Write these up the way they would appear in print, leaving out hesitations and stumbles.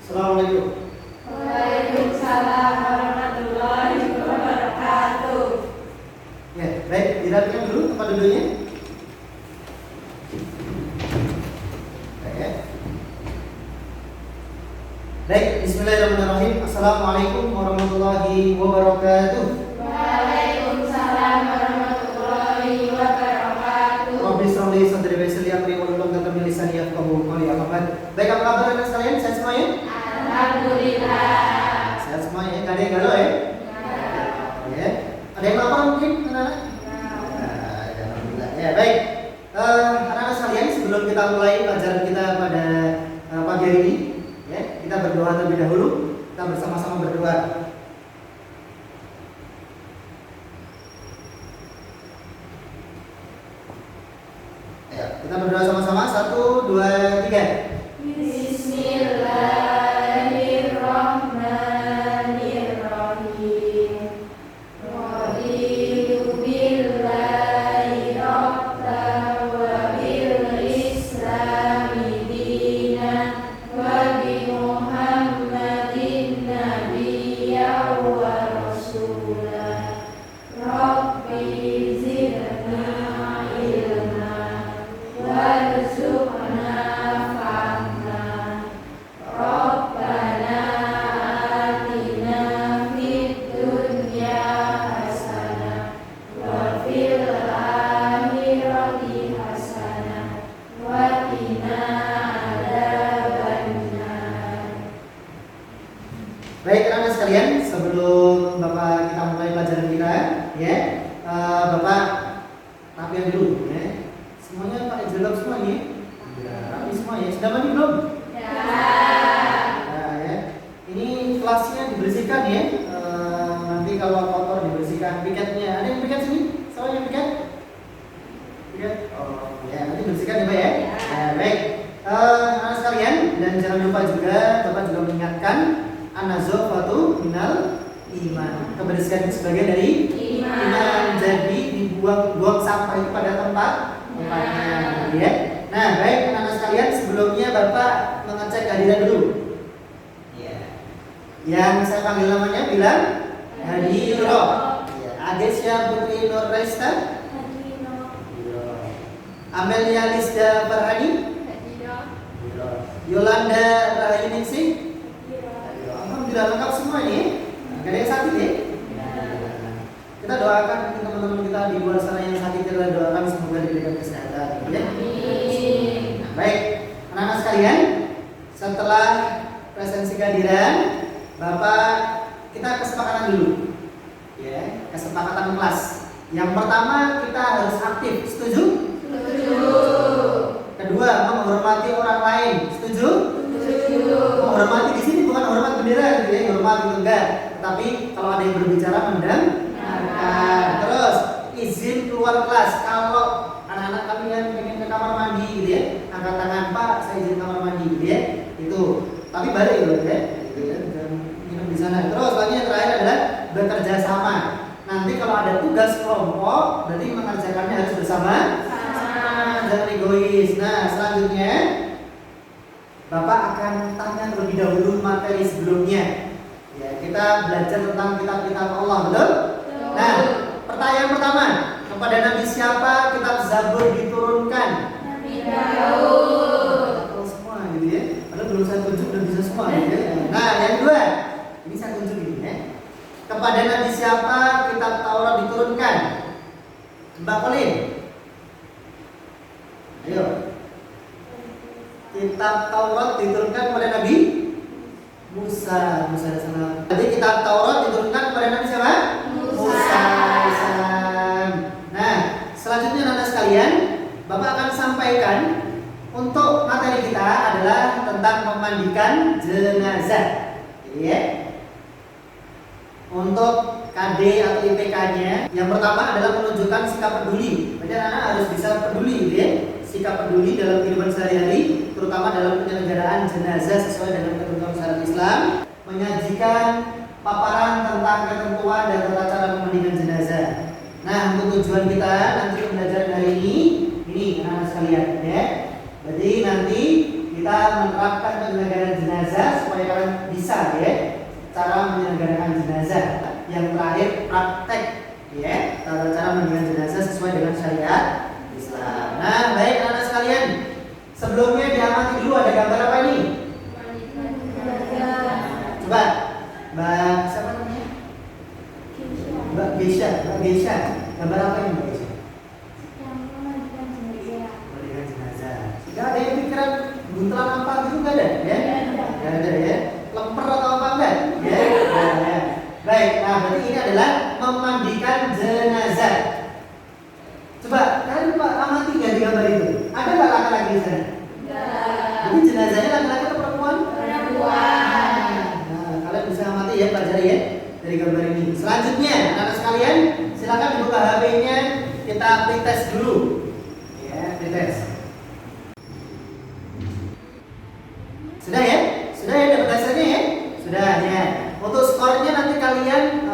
Assalamualaikum. Waalaikumsalam warahmatullahi wabarakatuh. Ya, baik, dirapikan dulu tempat duduknya. Baik, bismillahirrahmanirrahim. Assalamualaikum warahmatullahi wabarakatuh. Waalaikumsalam warahmatullahi wabarakatuh. Rabbi shrah li sadri wa yassir li amri wahlul 'uqdatam min lisani yafqahu qawli. Baik, apa kabar Anda sekalian? Sehat semua ya? Alhamdulillah. Sehat semua ya? Gak ada yang galau ya? Ya. Ada yang lapar mungkin, anak-anak? Alhamdulillah. Ya, baik. Anak-anak sekalian, sebelum kita mulai pelajaran kita pada pagi hari ini, ya, kita berdoa terlebih dahulu. Kita bersama-sama berdoa. Ya, kita berdoa sama-sama. 1, 2, 3. Bismillahirrahmanirrahim. Raditu billahi rabban wa bil islami dinan wa bi Muhammadin nabiyyan wa rasulan. Rabbi zidna ilma warzuqna fahma. Rabbana atina fid dunya hasanah wa fil akhirati hasanah wa qina adzabannar. Baik, anak-anak sekalian, sebelum Bapak kita mulai pelajaran kita, ya, Bapak rapian dulu, ya. Semuanya pakai jilbab semua nih. Ya, rapi semua ya. Sudah mandi belum? Nah, ya. Ini kelasnya dibersihkan ya. Nanti kalau kotor dibersihkan. Piketnya, ada yang piket sini? Siapa yang piket? Piket? Oh, ya, nanti bersihkan ya, Pak ya. Nah, baik. Anak sekalian, dan jangan lupa juga Bapak juga mengingatkan an-nazafatu minal iman. Kebersihan itu sebagian dari iman. Jadi buang sampah itu pada tempatnya, ya. Nah, baik anak-anak sekalian, sebelumnya Bapak mengecek kehadiran dulu. Ya. Yang saya panggil namanya bilang Hadiro. Ya. Adesya Putri Nur Raista. Amelia Lisda Farhani. Yolanda Rahayu Ningsih. Alhamdulillah lengkap semua ini. Gak ada yang sakit ya? Kita doakan teman-teman kita di luar sana yang sakit, kita doakan semoga diberikan kesehatan, ya. Nah, baik, anak-anak sekalian, setelah presensi kehadiran, Bapak kita kesepakatan dulu, ya, kesepakatan kelas. Yang pertama kita harus aktif, setuju? Setuju. Kedua, menghormati orang lain, setuju? Setuju. Menghormati di sini bukan hormat bendera, gitu ya, hormat itu enggak. Tetapi kalau ada yang berbicara mendengarkan. Terus izin keluar kelas. Kalau anak-anak kalian pengen ke kamar mandi, gitu ya, angkat tangan, Pak, saya izin kamar mandi, gitu ya. Itu. Tapi balik loh, ya. Gitu ya, jangan minum di sana. Terus lagi yang terakhir adalah bekerja sama. Nanti kalau ada tugas kelompok, berarti mengerjakannya harus bersama. Jangan egois. Nah, selanjutnya Bapak akan tanya terlebih dahulu materi sebelumnya. Ya, kita belajar tentang kitab-kitab Allah, betul? Nah, pertanyaan pertama, kepada Nabi siapa kitab Zabur diturunkan? Nabi Daud. Oh, semua gitu ya. Padahal belum saya tunjuk dan bisa semua gitu ya. Nah, yang kedua, ini saya tunjuk ini ya. Kepada Nabi siapa kitab Taurat diturunkan? Mbak Colin. Ayo. Kitab Taurat diturunkan kepada Nabi Musa ada sana. Jadi kitab Taurat diturunkan kepada Nabi siapa? Musa. Nah, selanjutnya anak sekalian, Bapak akan sampaikan untuk materi kita adalah tentang memandikan jenazah. Jadi ya. Untuk KD atau IPK-nya, yang pertama adalah menunjukkan sikap peduli. Berarti anak harus bisa peduli, gitu ya. Sikap peduli dalam kehidupan sehari-hari, terutama dalam penyelenggaraan jenazah sesuai dengan ketentuan syariat Islam, menyajikan paparan tentang ketentuan dan tata cara memandikan jenazah. Nah, untuk tujuan kita nanti pembelajaran hari ini anak-anak sekalian, ya. Jadi nanti kita menerapkan penyelenggaraan jenazah supaya kalian analisa ya cara menyelenggarakan jenazah. Yang terakhir praktek ya cara menyelenggarakan jenazah sesuai dengan syariat Islam. Nah, baik anak sekalian, sebelumnya diamati dulu ada gambar apa ini? Coba, Mbak siapa namanya? Mbak Gesha. Gambar apa ini Mbak Gesha? Memandikan jenazah. Tidak ada yang pikiran buntelan apa gitu nggak ada ya? Nggak ada ya. Lemper atau apa enggak? Ya. Ya. Baik, nah berarti ini adalah memandikan jenazah. Coba kalian amati nggak di gambar itu? Ada nggak laki-laki di sana? Jadi jenazahnya laki-laki atau perempuan? Nah, kalian bisa amati ya, pelajari ya dari gambar ini. Selanjutnya, anak-anak sekalian, silakan dibuka HP-nya, kita pretest dulu. Ya, pretest. Sudah ya? Sudah ya dapat hasilnya ya? Sudah ya. Untuk skornya nanti kalian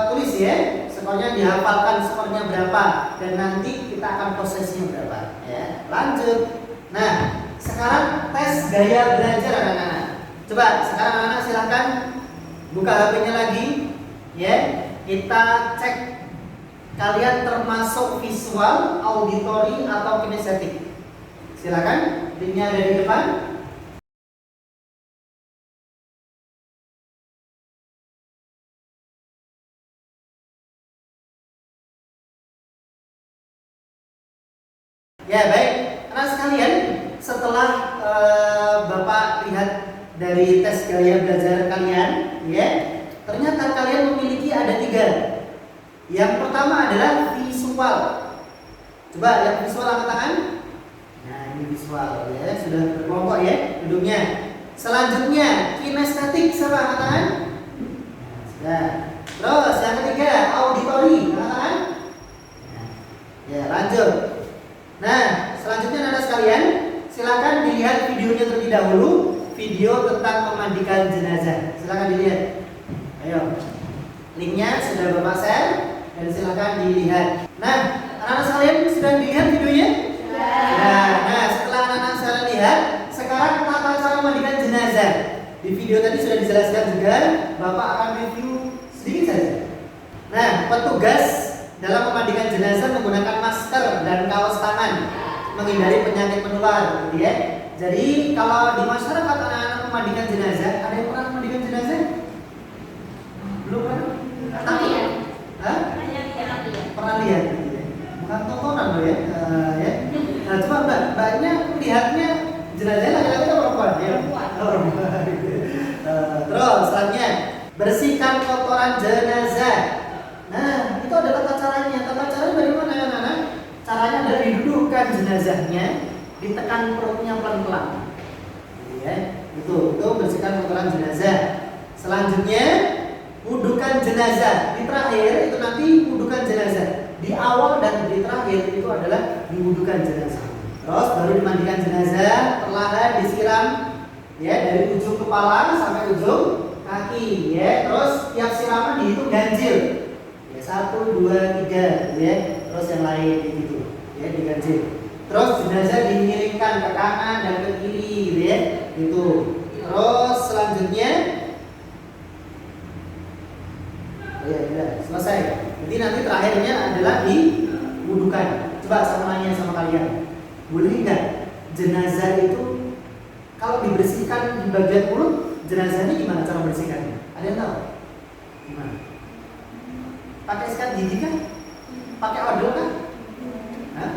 tulis ya. Skornya dihafalkan skornya berapa dan nanti kita akan prosesnya berapa ya. Lanjut. Nah, sekarang tes gaya belajar anak-anak. Coba sekarang anak-anak silakan buka HP-nya lagi ya. Kita cek kalian termasuk visual, auditori atau kinestetik. Silakan, linknya ada di depan. Ya baik, anak sekalian, setelah Bapak lihat dari tes gaya belajar kalian, ya, ternyata kalian memiliki ada 3. Yang pertama adalah visual. Coba yang visual angkat tangan. Nah ini visual, ya sudah berkelompok ya duduknya. Selanjutnya kinestetik, siapa angkat tangan? Nah, sudah. Terus yang ketiga auditori, angkat tangan. Ya lanjut. Nah, selanjutnya anak sekalian, silakan dilihat videonya terlebih dahulu, video tentang memandikan jenazah. Silakan dilihat. Ayo. Linknya sudah Bapak share dan silakan dilihat. Nah, anak-anak sekalian sudah dilihat videonya? Sudah. Nah, setelah anak-anak sekalian lihat, sekarang tata cara memandikan jenazah. Di video tadi sudah dijelaskan juga, Bapak akan review sedikit saja. Nah, petugas dalam memandikan jenazah menggunakan masker dan kaos tangan menghindari penyakit menular, gitu ya. Jadi kalau di masyarakat anak-anak memandikan jenazah, ada yang pernah memandikan jenazah? Belum pernah? Takut? Hah? Pernah lihat? Gitu ya? Bukan tontonan loh ya. Ya. Nah coba mbaknya lihatnya jenazahnya laki-laki atau perempuan? Ya. Perempuan. Terus selanjutnya bersihkan kotoran jenazah. Nah, itu ada tata caranya. Tata caranya bagaimana anak-anak? Caranya adalah didudukkan jenazahnya, ditekan perutnya pelan-pelan. Ya, itu bersihkan kotoran jenazah. Selanjutnya, wudukan jenazah. Di terakhir itu nanti wudukan jenazah. Di awal dan di terakhir itu adalah diwudukan jenazah. Terus baru dimandikan jenazah, perlahan disiram ya dari ujung kepala sampai ujung kaki ya. Terus tiap siraman dihitung ganjil. 1, 2, 3 ya, terus yang lain gitu ya diganjil. Terus jenazah dimiringkan ke kanan dan ke kiri ya, gitu. Terus selanjutnya ya udah selesai. Jadi nanti terakhirnya adalah diwudukan. Coba sama nanya sama kalian, boleh nggak jenazah itu kalau dibersihkan di bagian mulut, jenazahnya gimana cara membersihkannya? Ada yang tahu? Gimana? Pakai sikat gigi kan? Pakai odol kan? Hah?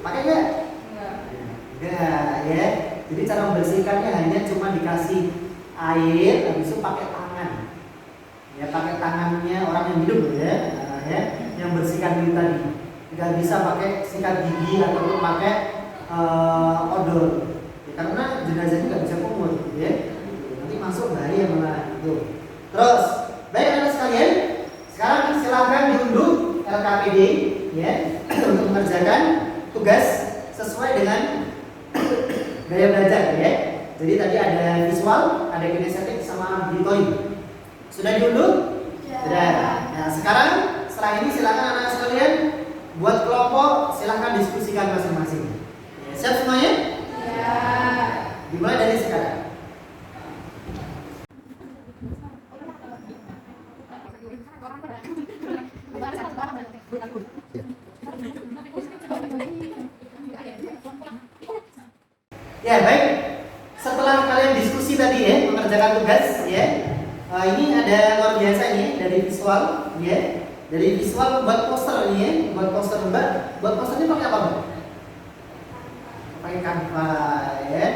Pakai nggak? Enggak ya. Jadi cara membersihkannya hanya cuma dikasih air, habis itu pakai tangan. Ya pakai tangannya orang yang hidup ya, ya yang bersihkan itu tadi. Tidak bisa pakai sikat gigi ataupun pakai odol. Ya, karena jenazahnya nggak bisa kumur, ya. Nanti masuk bahaya malah itu. Terus, baik anak sekalian. Sekarang silakan diunduh LKPD ya untuk mengerjakan tugas sesuai dengan gaya belajar ya. Jadi tadi ada visual, ada kinestetik sama auditori. Sudah diunduh? Sudah. Nah, sekarang setelah ini silakan anak sekalian buat kelompok, silakan diskusikan masing-masing. Siap semuanya? Ya. Dimulai dari sekarang. Baik, setelah kalian diskusi tadi ya, mengerjakan tugas ya, ini ada luar biasa ini dari visual ya. Dari visual buat poster ini ya, buat poster Mbak. Buat posternya pakai apa Mbak? Pakai Canva ya.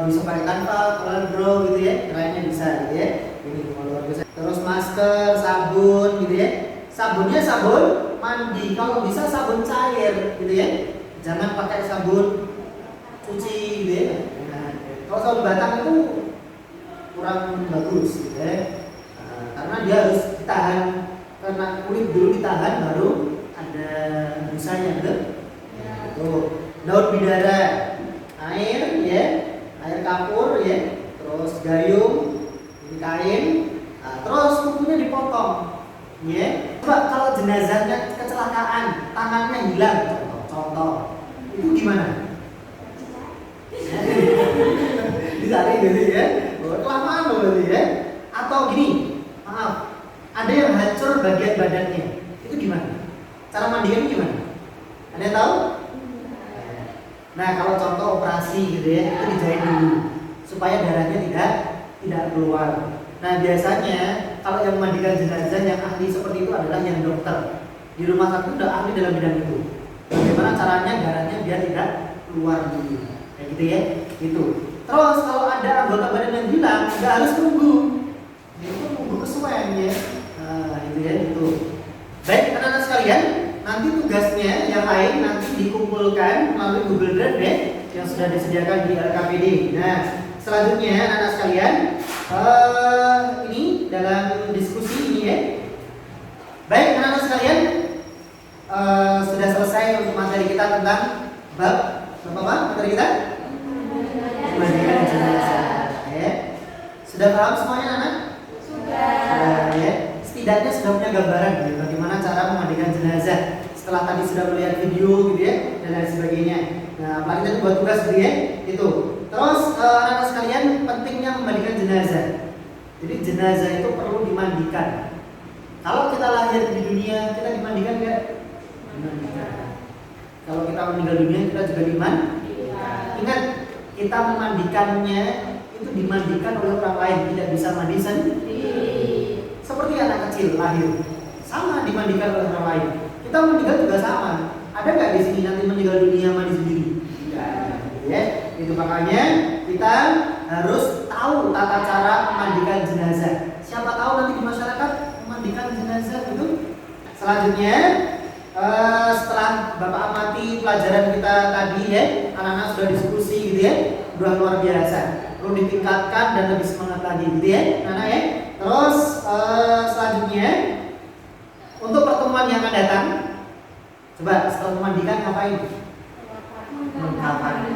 Bisa pakai Canva, Corel Draw gitu ya, lainnya bisa ya. Ini luar biasa. Terus masker, sabun gitu ya. Sabunnya sabun mandi, kalau bisa sabun cair gitu ya. Jangan pakai sabun cuci gitu ya. Nah, kalau sabun batang itu kurang bagus gitu ya. Karena dia harus ditahan, karena kulit dulu ditahan baru ada busanya gitu. Tuh, daun bidara, air ya, air kapur ya, terus gayung, ini kain, terus kukunya dipotong ya. Coba kalau jenazahnya kecelakaan, tangannya hilang contoh, itu gimana? Dicari gitu ya, kelamaan loh berarti ya. Atau gini, maaf, ada yang hancur bagian badannya, itu gimana? Cara mandinya gimana? Ada yang tahu? Nah, kalau contoh operasi gitu ya, itu dijahit dulu supaya darahnya tidak keluar. Nah, biasanya kalau yang memandikan jenazah yang ahli seperti itu adalah yang dokter. Di rumah sakit udah ahli dalam bidang itu. Bagaimana caranya darahnya biar tidak keluar dulu. Kayak gitu ya, gitu. Terus kalau ada anggota badan yang hilang, nggak harus nunggu. Itu nunggu kesuwen ya. Nah, itu ya, itu. Baik, anak-anak sekalian, nanti tugasnya yang lain nanti dikumpulkan melalui Google Drive ya, yang sudah disediakan di LKPD. Nah, selanjutnya anak-anak sekalian, ini dalam diskusi ini ya. Baik, anak-anak sekalian, sudah selesai untuk materi kita tentang bab apa materi kita? Pemandikan jenazah. Ya. Sudah paham semuanya anak? Sudah ya. Setidaknya sudah punya gambaran ya, bagaimana cara memandikan jenazah. Setelah tadi sudah melihat video gitu ya dan lain sebagainya. Nah, apalagi tadi buat tugas gitu ya, itu. Terus anak-anak sekalian, pentingnya memandikan jenazah. Jadi jenazah itu perlu dimandikan. Kalau kita lahir di dunia, kita dimandikan nggak? Dimandikan. Kalau kita meninggal dunia, kita juga dimandikan. Ingat, kita memandikannya itu dimandikan oleh orang lain, tidak bisa mandi sendiri. Seperti anak kecil lahir, sama dimandikan oleh orang lain. Kita meninggal juga sama. Ada nggak di sini nanti meninggal dunia mandi sendiri? Tidak. Ya, itu makanya kita harus tahu tata cara memandikan jenazah. Siapa tahu nanti di masyarakat memandikan jenazah itu. Selanjutnya, setelah Bapak amati pelajaran kita tadi ya, anak-anak sudah diskusi gitu ya, udah luar biasa. Perlu ditingkatkan dan lebih semangat lagi gitu ya, anak ya. Terus selanjutnya untuk pertemuan yang akan datang, coba setelah memandikan ngapain? Mengkafani.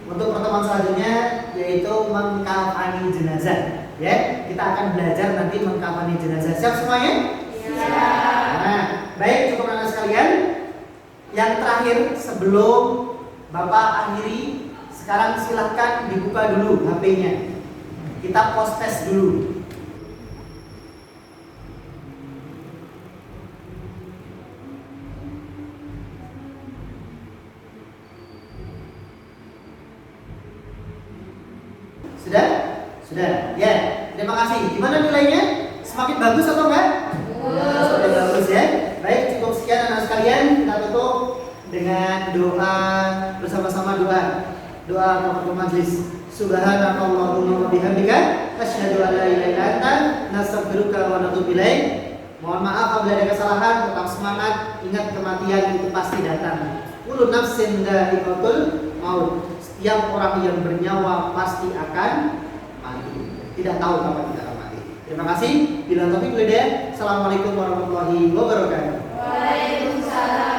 Untuk pertemuan selanjutnya yaitu mengkafani jenazah. Ya, kita akan belajar nanti mengkafani jenazah. Siap semuanya? Siap. Nah, baik cukup anak sekalian. Yang terakhir sebelum Bapak akhiri, sekarang silahkan dibuka dulu HP-nya. Kita post test dulu. Sudah? Sudah. Ya, terima kasih. Gimana nilainya? Semakin bagus atau enggak? Semakin bagus ya. Baik, cukup sekian anak sekalian. Kita tutup dengan doa bersama-sama doa. Doa penutup majelis. Subhanakallahumma wa bihamdika asyhadu an la ilaha illa anta nastaghfiruka wa natubu ilaik. Mohon maaf apabila ada kesalahan, tetap semangat. Ingat kematian itu pasti datang. Kullu nafsin dha'iqatul maut. Setiap orang yang bernyawa pasti akan mati. Tidak tahu kapan kita akan mati. Terima kasih. Bila taufik wal hidayah. Assalamualaikum warahmatullahi wabarakatuh. Waalaikumsalam.